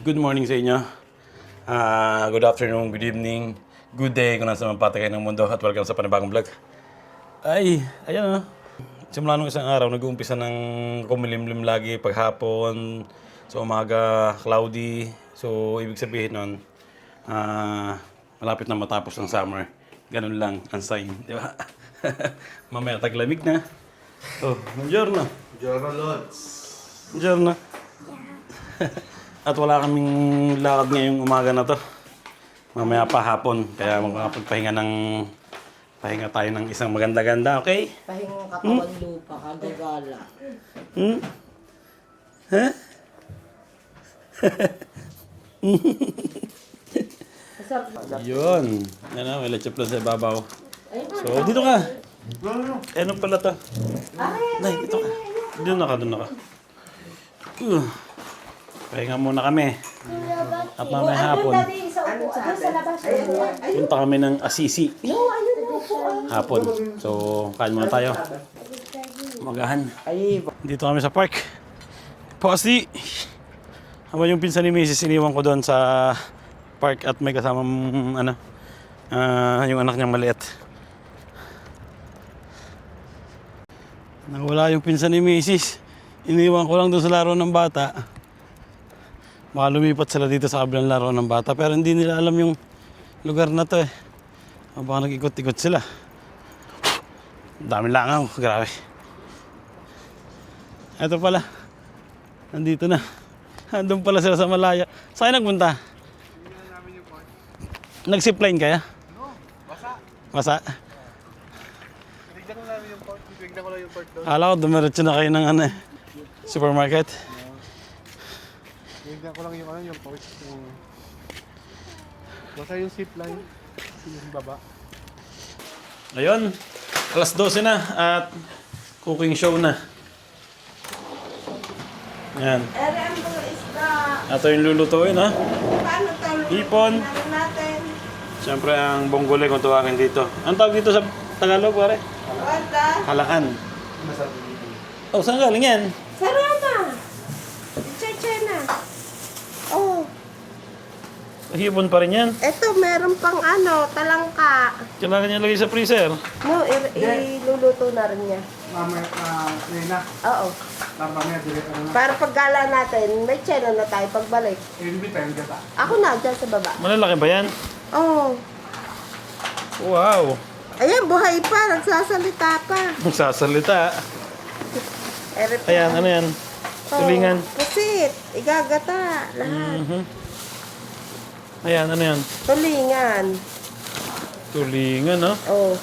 Good morning sa inyo. Good afternoon, good evening, good day kung nasa man patay kayo ng mundo at welcome sa panibagong vlog. Ayan. Simula nung isang araw, nag-uumpisa ng kumilimlim lagi paghapon. Sa umaga, cloudy. So, ibig sabihin nun, malapit na matapos ng summer. Ganun lang ang sign, di ba? Mamaya taglamig na. Oh, buongiorno. Buongiorno, Lods. Buongiorno. At wala kaming lakad ngayong umaga na to. Mamaya pa hapon. Kaya makapagpahinga pahinga tayo ng isang maganda-ganda, okay? Pahingang katawan lupa, kagagala. Ha? Yun. Yan na, may leche plus sa ibabaw. So, dito ka. Ano pala to? Nay, dito ka. Doon na ka. Pahinga muna kami. At mamaya hapon, punta kami ng Assisi. Hapon. So, kain muna tayo. Magahan. Dito kami sa park. Posi! Habang yung pinsan ni Mrs. iniwan ko doon sa park at may kasamang yung anak niyang maliit. Nawala yung pinsan ni Mrs. Iniwan ko lang doon sa laro ng bata. Baka lumipat sila dito sa kabilang laro ng bata. Pero hindi nila alam yung lugar na to eh. Baka nag-ikot-ikot sila. Dami langaw. Grabe. Ito pala. Nandito na. Andun pala sila sa malaya. Saan kayo nagpunta? Nag-zipline kaya? No, basa. Basa? Tignan ko namin yung port. Tignan ko lang yung port doon. Akala ko dumiretso na kayo ng supermarket. Tignan ko lang yung port. Basa yung zip line. Yung baba. Ayun. Alas 12 na at cooking show na. Yan. Ito yung lulutuin ha. Paano tayo? Hipon. Natin. Siyempre ang bonggole kung tuwagin dito. Ang tawag dito sa Tagalog pare? Wala. Halakan. Oh, saan galing yan? Sarana. Cheche na. Oh, Hipon pa rin yan. eto meron pang talangka. Kailangan niya lagay sa freezer. No, iluluto na rin niya. Mamaya, na. Oo. Mamaya, direct na. Para paggala natin, may tsena na tayo pagbalik. Hindi tayo gata. Ako na, dyan sa baba. Malalaki ba yan? Oh. Wow. Ayan, buhay pa. Nagsasalita pa. Magsasalita. Ere pa. Ayan, ano yan? Tulingan. Pusit. Igagata. Lahat. Ayan, ano yan? Tulingan. Tulingan, no? Oh.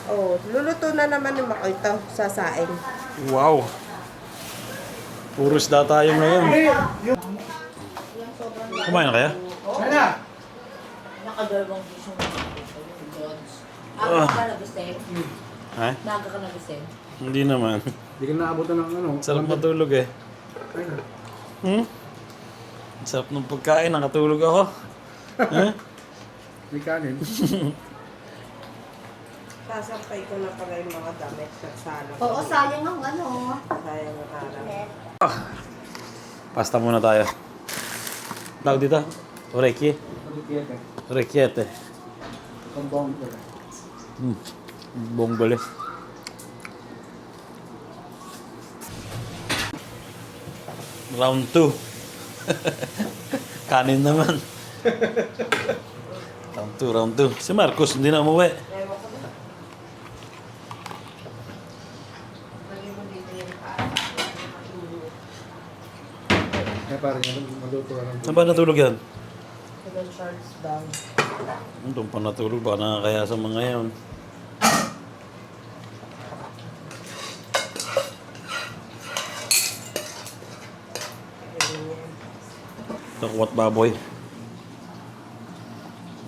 Oh, luluto na naman yung mako ito sa saing. Wow. Puro isda tayo ngayon. Kumain na kaya? Sana! Nakadalawang piso na yung Jones. Aga ka nagising? Ha? Naga ka nagising? Hindi naman. Hindi ka naabutan ng Sarap matulog eh. Sarap ng pagkain, nakatulog ako. May kanin. Sasampay ko na pala yung mga damit sa sala. Oo, sayang ang Sayang ang araw. Pasta muna tayo. Tawag dito? Orecchie? Orecchiette. Pambong ko. Bonggole. Round 2. Kanin naman. Round 2. Si Marcos hindi na umuwi. Kaya parang maluto ka ng Saan ba natulog yan? Sa Charles Down. Doon pa natulog. Baka nakakaya sa mga yan. Takwat baboy.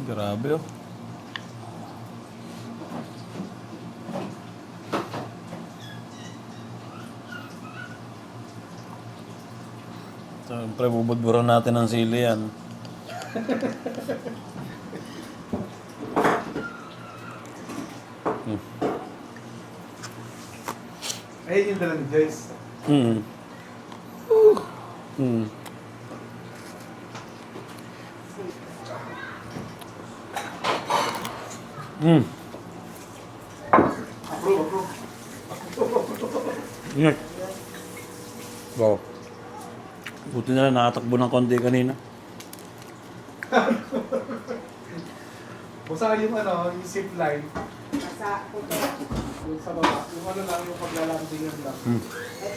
Grabe oh. Siyempre, bubudburan natin ang sili yan. Ayun yung dala ni Joyce. Hmm. Hmm. Ingat. Wow. Buti na lang nakatakbo ng konti kanina. Basta yung ano, yung zip line, Nasa puto. yung sa baba, yung ano lang, yung paglalandingan lang.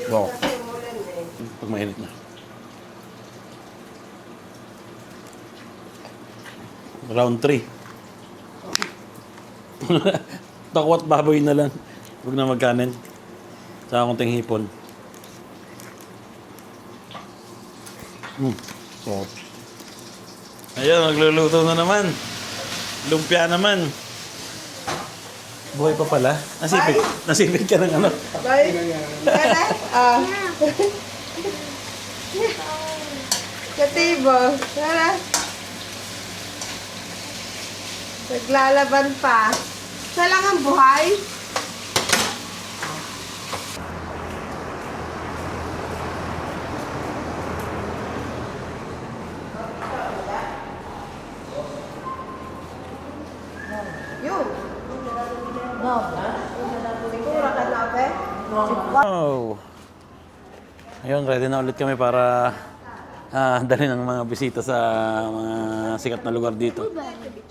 Wow. Kasi umulan eh. Pag mainit na. Round 3. Takwat baboy na lang. Huwag na magkanin. Sa konting hipon. So, ayun, nagluluto na naman. Lumpia naman. Buhay pa pala. Nasipit. Nasipit ka ng ano. Bye. Kaya ah. Katibo. Kaya naglalaban pa. Siya lang ang buhay. Yun. No. Siguro ka na, be? Wow! Ayun, ready na ulit kami para dalhin ang mga bisita sa mga sikat na lugar dito.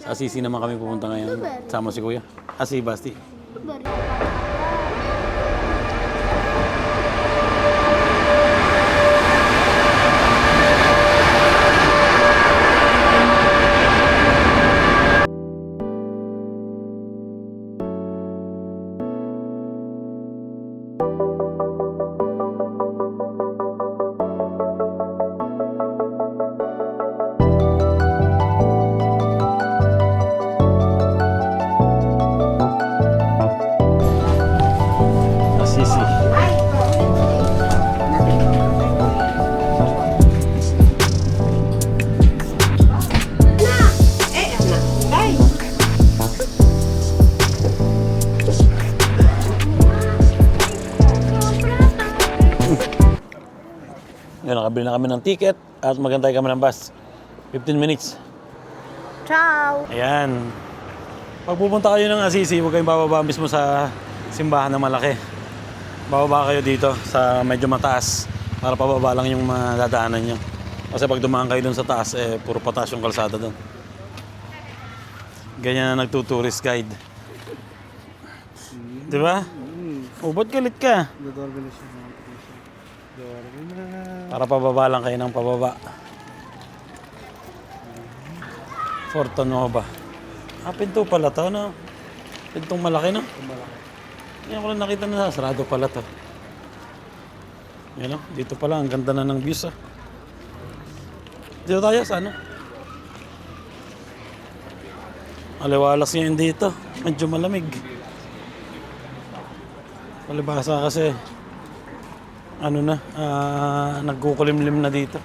Sa Assisi naman kami pupunta ngayon. Sama si Kuya. Si Basti. Assisi. Anak. Ay. Yun, nakabili na kami ng ticket at magantay kami ng bus. 15 minutes. Ciao. Ayan. Pag pupunta kayo ng Assisi, huwag kayong bababa mismo sa simbahan na malaki. Bababa kayo dito sa medyo mataas para pababa lang yung mga dadaanan nyo. Kasi pag dumaan kayo dun sa taas, puro pataas yung kalsada dun. Ganyan na nagtutourist guide. Di ba? O, ba't galit ka? Dodorbe na siya. Dodorbe na. Para pababa lang kayo ng pababa. Forta Nova. Pinto pala to, no? Pintong malaki, no? Yan ko lang nakita na sarado pala to. Yan, no? Dito pala, ang ganda na ng views, ah. Dito tayo, sa ano? Aliwalas ngayon dito. Medyo malamig. Palibasa kasi, ano na, nagkukulimlim na dito.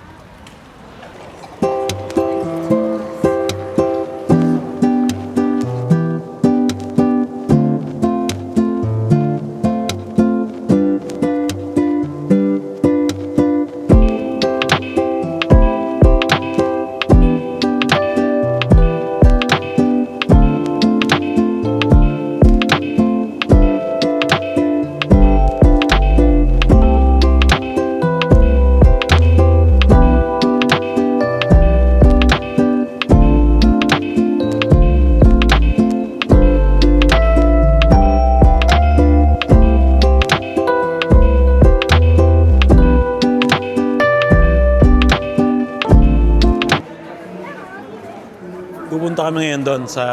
Pupunta kami ngayon doon sa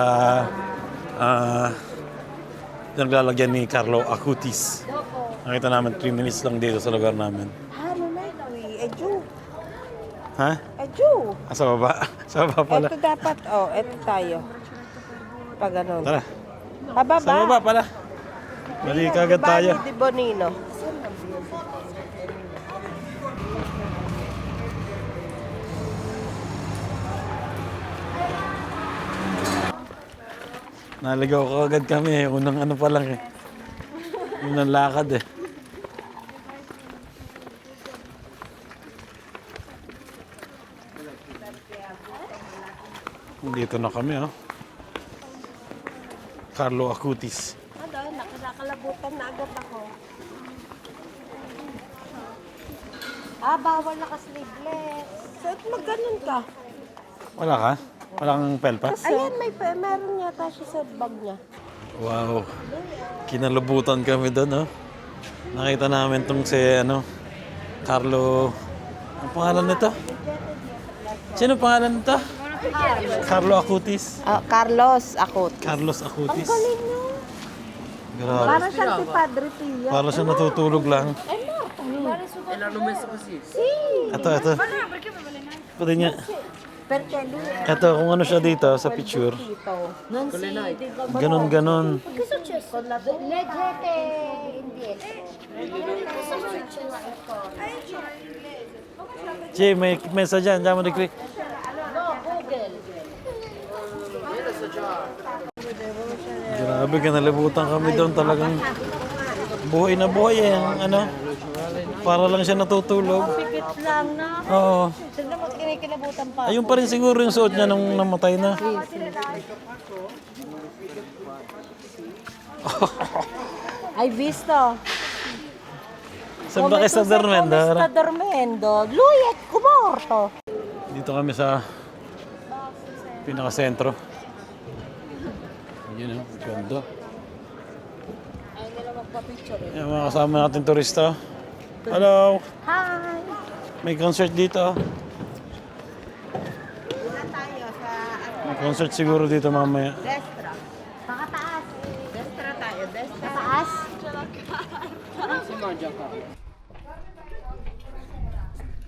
naglalagyan ni Carlo Acutis. Nakita namin 3 minutes lang dito sa lugar namin. Ano na ito eh? Eju. Ha? Eju. Sa baba? Sa baba pala. Ito dapat, ito tayo. Pag ganun. Tara. Pababa. Sa baba pala. Balik agad tayo. Bani di Bonino. Naligaw ko agad kami. Unang ano pa lang eh. Unang lakad eh. Dito na kami, oh. Carlo Acutis. Ano, nakakalabutan na agad ako. Bawal naka-sleeveless. So, mag-ganun ka. Wala ka? Wala kang pelpa? Ayan, meron yata siya sa bag niya. Wow. Kinalabutan kami doon, oh. Nakita namin tong si, Carlo... Ang pangalan nito? Sino pangalan nito? Carlo Acutis. Carlos Akot. Carlos Acutis. Galing nyo. Grabe. Para siyang si Padre Pia. Para siya natutulog lang. Ito. Pwede niya. Perkeli. Ito, kung ano siya dito sa picture. Ganon. Leggete indietro. Jay, may mesa dyan. Diyan mo na-click. Grabe, kinalibutan kami doon talagang buhay na buhay eh. Para lang siya natutulog. Pikit lang na. Oo. Sino mo kinikilabutan pa? Ayun pa rin siguro yung suot niya nung namatay na. Ay, visto. Saan ba kayo sa Dormendo? Sa Dormendo. Luyet, kumorto. Dito kami sa pinakasentro. Yun ang ganda. Ay, nila magpa-picture eh. Yung mga kasama natin turista. Hello! Hi! May concert dito. Wala tayo sa May concert siguro dito mamaya. Destra. Pakataas. Destra tayo, Destra. Taas.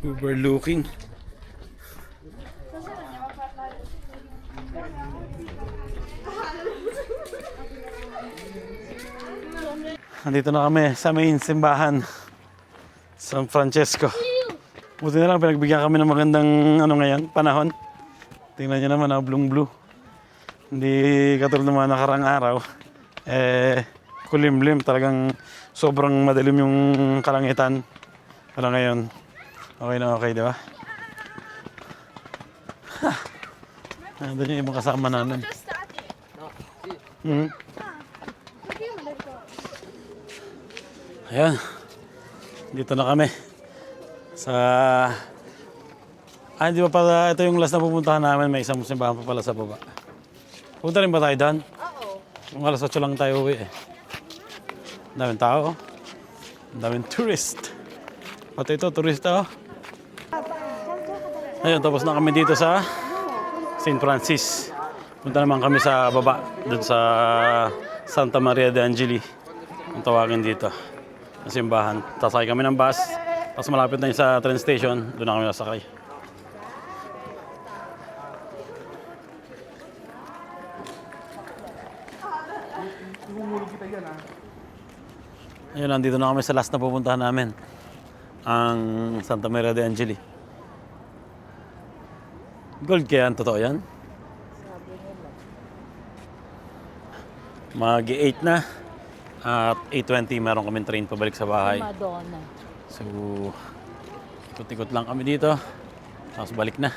Overlooking. Nandito na kami sa main simbahan, San Francesco. Buti na lang pinagbigyan kami ng magandang ngayon, panahon. Tingnan niyo naman, blue. Hindi katulad ng mga nakarang araw. Kulimlim, talagang sobrang madilim yung kalangitan. Pero ngayon, okay na okay, di ba? Nandun yung ibang kasama namin. Ayan. Dito na kami. Hindi ba pala, ito yung last na pupuntahan namin. May isang simbahan pa pala sa baba. Punta rin ba tayo doon? Oo. Kung alas 8 lang tayo uwi eh. Ang daming tao. Ang daming tourist. Pati ito, turista oh. Ayun, tapos na kami dito sa St. Francis. Punta naman kami sa baba, doon sa Santa Maria de Angeli. Ang tawagin dito, ang simbahan. Sasakay kami ng bus, tapos malapit na yun sa train station, doon na kami nasakay. Ayun, nandito na kami sa last na pupuntahan namin, ang Santa Maria de Angeli. Gold kaya, totoo yan? Mag-8 na at 8:20 meron kaming train pabalik sa bahay. Madonna. So, ikot-ikot lang kami dito. Tapos balik na.